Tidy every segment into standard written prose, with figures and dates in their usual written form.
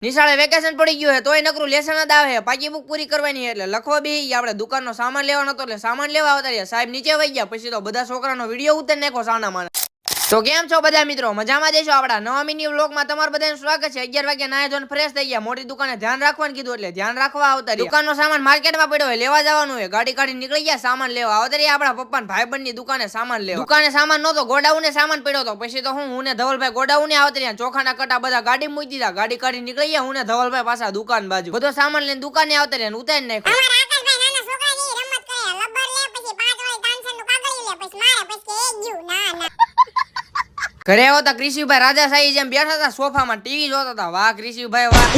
નિશાળે વેકેશન પડી ગયું હે તોય નકરું લેસન જ આવે હે પાકી બુક પૂરી કરવાની એટલે લખવા બી આપણે દુકાનનો સામાન લેવાનો હતો એટલે સામાન લેવા આવતા રહ્યા સાહેબ નીચે વઈ ગયા પછી તો બધા છોકરાનો વિડીયો ઉતારી નાખો સાના માના તો કેમ છો બધા મિત્રો મજામાં દેશો આપડા નવા મિની વ્લોગમાં તમારું બધાનું સ્વાગત છે 11 વાગે નાય ધોન ફ્રેશ થઈ ગયા મોટી દુકાને ધ્યાન રાખવાનું કીધું એટલે ધ્યાન રાખવા આવતા રહ્યા દુકાનનો સામાન માર્કેટમાં પડ્યો હોય લેવા જવાનું હોય ગાડી કાઢી નીકળી ગયા સામાન લેવા આવતા રહ્યા આપડા પપ્પા ભાઈબંધની દુકાને સામાન લેવા દુકાને સામાન નતો ગોડાઉને સામાન પડ્યો તો પછી તો હું ને ધવલભાઈ ગોડાઉને આવતા રહ્યા ચોખાના કટા બધા ગાડી મૂકી દીધા ગાડી કાઢી નીકળી ગયા હું ને ધવલભાઈ પાછા દુકાન બાજુ બધો સામાન લઈને દુકાને આવતા રહ્યા ઉતારી નાખ્યો ઘરે આવ્યા ક્રિશિભાઈ રાજા સાહી જેમ બેઠા હતા સોફામાં ટીવી જોતા હતા વાહ ક્રિશિભાઈ વાહ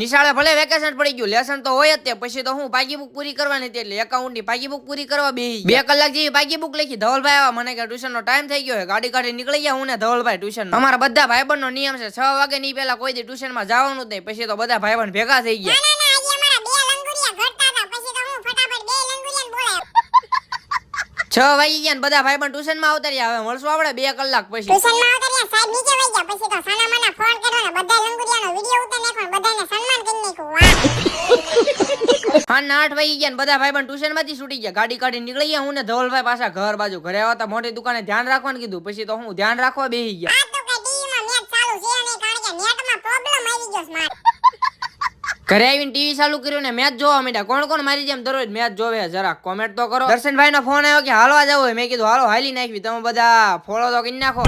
નિશાળે ભલે વેકેશન પડી ગયું લેસન તો હોય જ તે પછી તો હું પાકી બુક પૂરી કરવાની હતી એટલે એકાઉન્ટ ની પાકી બુક પૂરી કરવા બેહી 2 કલાક જેવી પાકી બુક લખી ધવલભાઈ આવ્યા મને કે ટ્યુશન નો ટાઈમ થઈ ગયો છે ગાડી કાઢી નીકળી ગયા હું ને ધવલભાઈ ટ્યુશન અમારા બધા ભાઈબંધ નો નિયમ છે 6 વાગે ની પહેલા કોઈ દી ટ્યુશન માં જવાનું જ નહીં પછી તો બધા ભાઈબંધ ભેગા થઈ ગયા 6 વાગી ગયા બધા ભાઈબંધ ટ્યુશન માં આવતા રહ્યા હવે મળશું આપણે 2 કલાક પછી ટ્યુશન માં આવતા રહ્યા સાહેબ નીચે વઈ ગયા પછી તો સાના માના ફોન કરવાનો બધા લંગુરિયાનો વિડિયો ઉતાર નાખવાનો બધાને સન્માન કરી નાખ્યું વાહ હા 8 વાગી ગયા બધા ભાઈબંધ ટ્યુશન માંથી છૂટી ગયા ગાડી કાઢી નીકળી ગયા હું ને ધવલભાઈ પાછા ઘર બાજુ ઘરે આવતા મોટી દુકાને ધ્યાન રાખવાનું કીધું પછી તો હું ધ્યાન રાખવા બેહી ગયા આ તો કે ટીવી માં મેચ ચાલુ છે અને કારણ કે નેટ માં પ્રોબ્લેમ આવી ગયો સ્માર્ટ ઘરે આવીને ટીવી ચાલુ કર્યું ને મેચ જોવા માંડ્યા કોણ કોણ મારી જેમ દરરોજ મેચ જોવે જરા કોમેન્ટ તો કરો દર્શનભાઈ નો ફોન આવ્યો કે હાલવા જવું મેં કીધું હાલો હાલી નાખવી તમે બધા ફોલો તો કરી નાખો